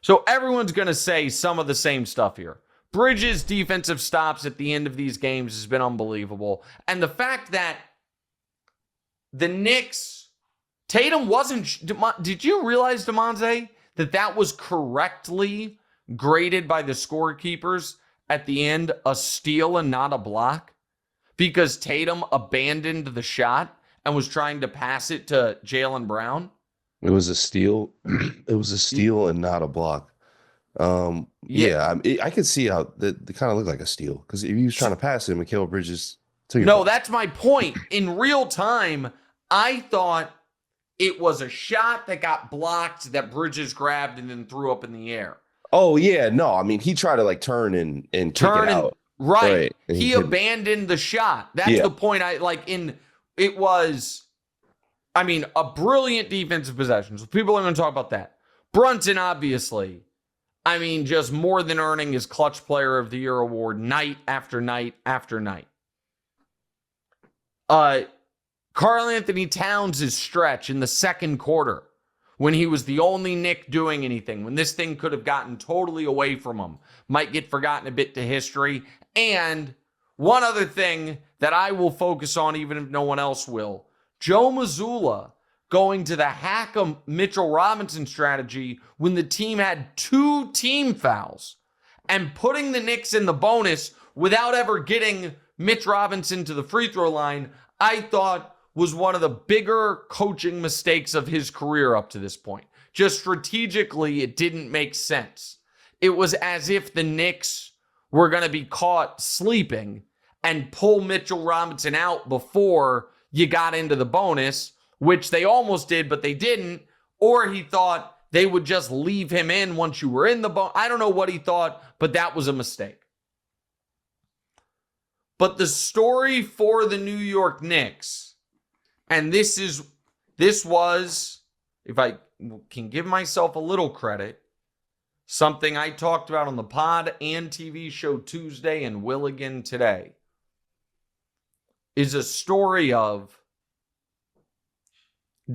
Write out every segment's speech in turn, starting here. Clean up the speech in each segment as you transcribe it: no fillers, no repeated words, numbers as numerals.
So everyone's going to say some of the same stuff here. Bridges' defensive stops at the end of these games has been unbelievable. And the fact that the Knicks, Tatum wasn't, did you realize, DeMonte, that was correctly graded by the scorekeepers at the end, a steal and not a block? Because Tatum abandoned the shot and was trying to pass it to Jalen Brown? It was a steal. It was a steal and not a block. Yeah, I could see how that kind of looked like a steal because if he was trying to pass it, Mikal Bridges took it. No, that's my point. In real time, I thought it was a shot that got blocked that Bridges grabbed and then threw up in the air. Oh yeah, no, I mean he tried to like turn and kick it out. Right. He abandoned the shot. That's the point. It was, I mean, a brilliant defensive possession. So people are going to talk about that. Brunson, obviously, I mean, just more than earning his Clutch Player of the Year award night after night after night. Karl-Anthony Towns' stretch in the second quarter when he was the only Knick doing anything, when this thing could have gotten totally away from him, might get forgotten a bit to history. And one other thing that I will focus on, even if no one else will, Joe Mazzulla going to the hack of Mitchell Robinson strategy when the team had 2 team fouls and putting the Knicks in the bonus without ever getting Mitch Robinson to the free throw line, I thought was one of the bigger coaching mistakes of his career up to this point. Just strategically, it didn't make sense. It was as if the Knicks were going to be caught sleeping and pull Mitchell Robinson out before you got into the bonus, which they almost did, but they didn't. Or he thought they would just leave him in once you were in the bonus. I don't know what he thought, but that was a mistake. But the story for the New York Knicks, and this was, if I can give myself a little credit, something I talked about on the pod and TV show Tuesday and will again today, is a story of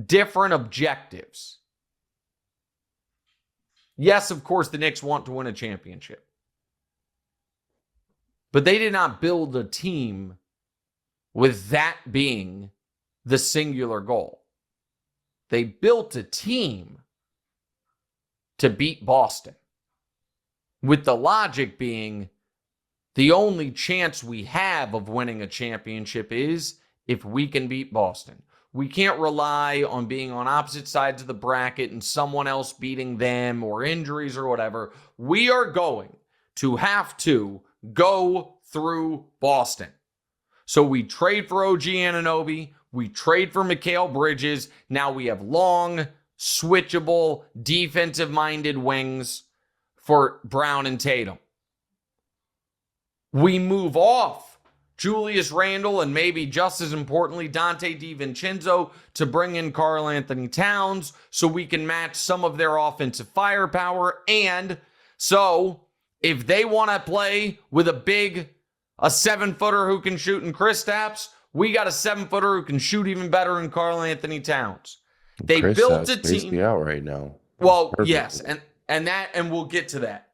different objectives. Yes, of course, the Knicks want to win a championship. But they did not build a team with that being the singular goal. They built a team to beat Boston, with the logic being the only chance we have of winning a championship is if we can beat Boston. We can't rely on being on opposite sides of the bracket and someone else beating them or injuries or whatever. We are going to have to go through Boston. So we trade for OG Anunoby. We trade for Mikal Bridges. Now we have long, switchable, defensive-minded wings for Brown and Tatum. We move off Julius Randle and maybe just as importantly, Dante DiVincenzo to bring in Karl-Anthony Towns so we can match some of their offensive firepower. And so if they want to play with a 7-footer who can shoot in Kristaps, we got a 7-footer who can shoot even better in Karl-Anthony Towns. They built a team. Basically out right now. Well, yes, and we'll get to that.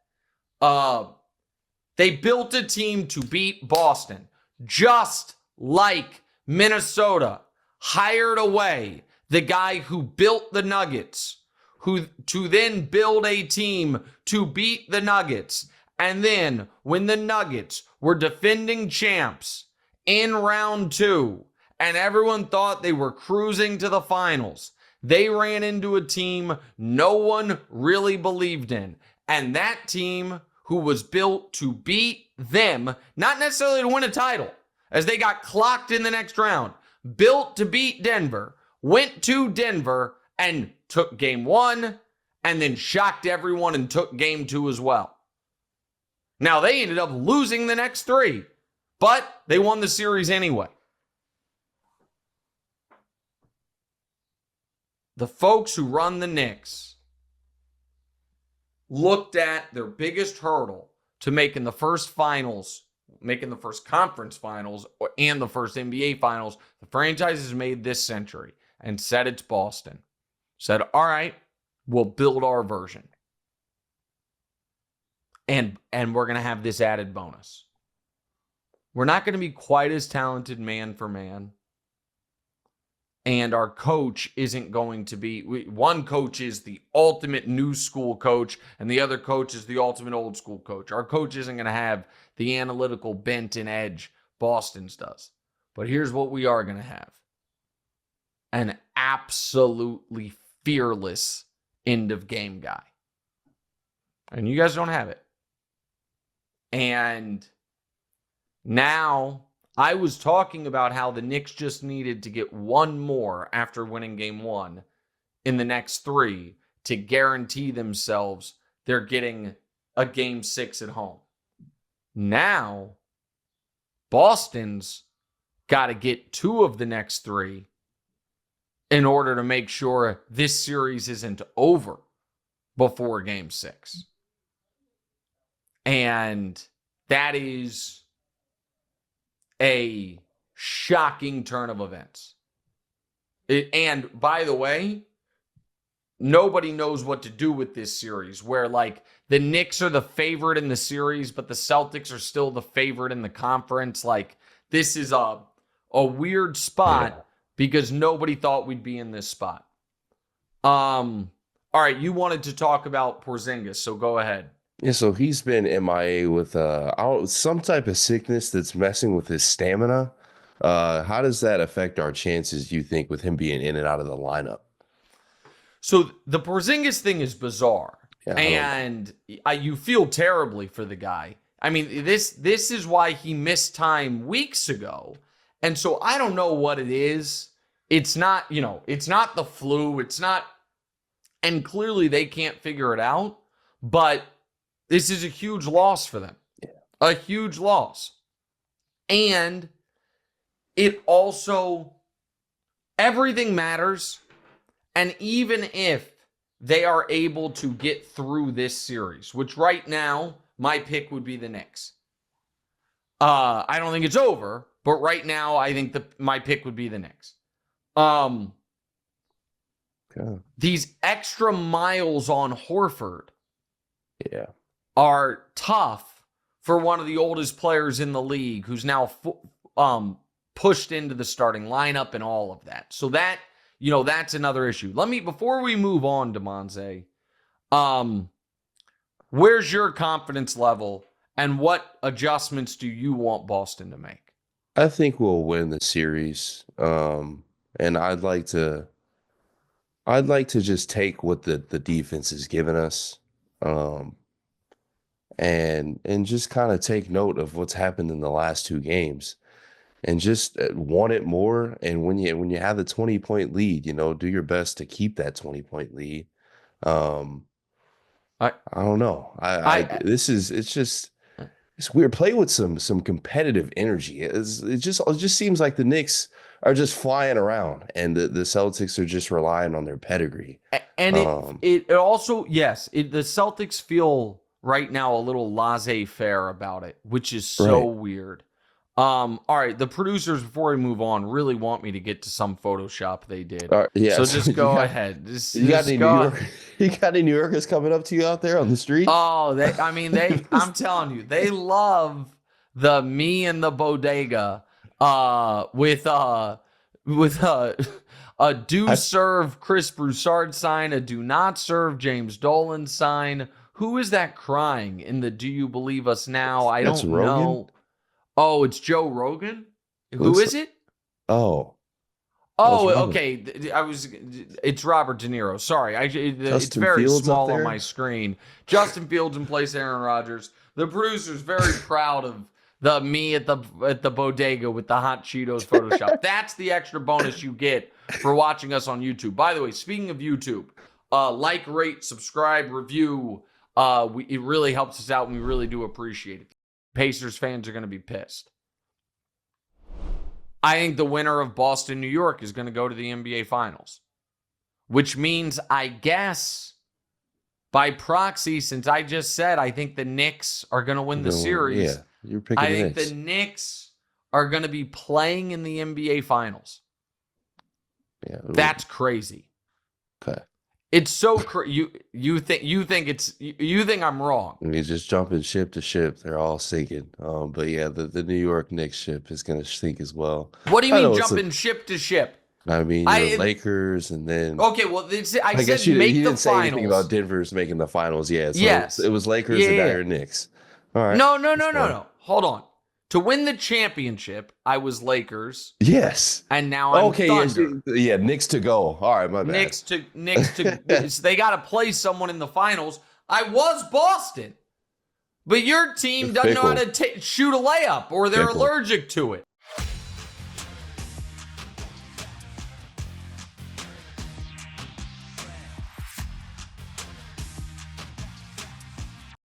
They built a team to beat Boston, just like Minnesota hired away the guy who built the Nuggets, to then build a team to beat the Nuggets. And then when the Nuggets were defending champs in round 2 and everyone thought they were cruising to the finals, they ran into a team no one really believed in. And that team, who was built to beat them, not necessarily to win a title, as they got clocked in the next round, built to beat Denver, went to Denver and took game 1 and then shocked everyone and took game 2 as well. Now, they ended up losing the next 3, but they won the series anyway. The folks who run the Knicks looked at their biggest hurdle to making the first finals, making the first conference finals, and the first NBA finals the franchise has made this century, and said it's Boston. Said, all right, we'll build our version. And we're going to have this added bonus. We're not going to be quite as talented man for man. And our coach isn't going to be, one coach is the ultimate new school coach, and the other coach is the ultimate old school coach. Our coach isn't going to have the analytical bent and edge Boston's does. But here's what we are going to have: an absolutely fearless end of game guy. And you guys don't have it. And now, I was talking about how the Knicks just needed to get one more after winning game 1 in the next 3 to guarantee themselves they're getting a game 6 at home. Now, Boston's got to get 2 of the next 3 in order to make sure this series isn't over before game 6. And that is a shocking turn of events. And by the way, nobody knows what to do with this series, where like the Knicks are the favorite in the series, but the Celtics are still the favorite in the conference. Like, this is a weird spot because nobody thought we'd be in this spot. All right, you wanted to talk about Porzingis, so go ahead. Yeah, so he's been MIA with some type of sickness that's messing with his stamina. How does that affect our chances, do you think, with him being in and out of the lineup? So the Porzingis thing is bizarre, Yeah, and you feel terribly for the guy. I mean, this is why he missed time weeks ago, and so I don't know what it is. It's not, it's not the flu. It's not, and clearly they can't figure it out, but this is a huge loss for them. Yeah. A huge loss. And it also, everything matters. And even if they are able to get through this series, which right now, my pick would be the Knicks. I don't think it's over, but right now, I think my pick would be the Knicks. Okay. These extra miles on Horford, Yeah, are tough for one of the oldest players in the league who's now pushed into the starting lineup and all of that. So that, that's another issue. Before we move on to Monze, where's your confidence level and what adjustments do you want Boston to make? I think we'll win the series. And I'd like to just take what the defense has given us. And just kind of take note of what's happened in the last 2 games and just want it more. And when you have the 20-point lead, do your best to keep that 20-point lead. I don't know. It's weird. Play with some competitive energy. It just seems like the Knicks are just flying around and the Celtics are just relying on their pedigree. And it also, yes, the Celtics feel right now a little laissez-faire about it, which is so weird. All right, the producers, before we move on, really want me to get to some Photoshop they did. Yeah, so just go ahead. You got any New Yorkers coming up to you out there on the street? Oh, I'm telling you, they love the me and the bodega with a do serve Chris Broussard sign, a do not serve James Dolan sign. Who is that crying in the Do You Believe Us Now? I don't know. Oh, it's Joe Rogan? Who is it? Oh, okay. It's Robert De Niro. Sorry. It's very Fields small on my screen. Justin Fields in place of Aaron Rodgers. The producer's very proud of the me at the bodega with the hot Cheetos Photoshop. That's the extra bonus you get for watching us on YouTube. By the way, speaking of YouTube, like, rate, subscribe, review. It really helps us out, and we really do appreciate it. Pacers fans are going to be pissed. I think the winner of Boston, New York is going to go to the NBA Finals, which means, I guess, by proxy, since I just said I think the Knicks are going to win the series, yeah, you're picking I think the Knicks are going to be playing in the NBA Finals. Yeah, That's crazy. Okay. It's so you think I'm wrong. I mean, just jumping ship to ship, they're all sinking. But yeah, the New York Knicks ship is going to sink as well. What do you I mean know jumping ship to ship? I mean, Lakers, and then Okay, well, I guess said make you the didn't say anything finals. about Denver's making the finals. Yeah, so Yes. it was Lakers and now your Knicks. All right. No. Hold on. To win the championship, I was Lakers. Yes. And now I'm Thunder. Yeah, Knicks to go. All right, my bad. Knicks to so they got to play someone in the finals. I was Boston. But your team doesn't know how to shoot a layup, or they're allergic to it.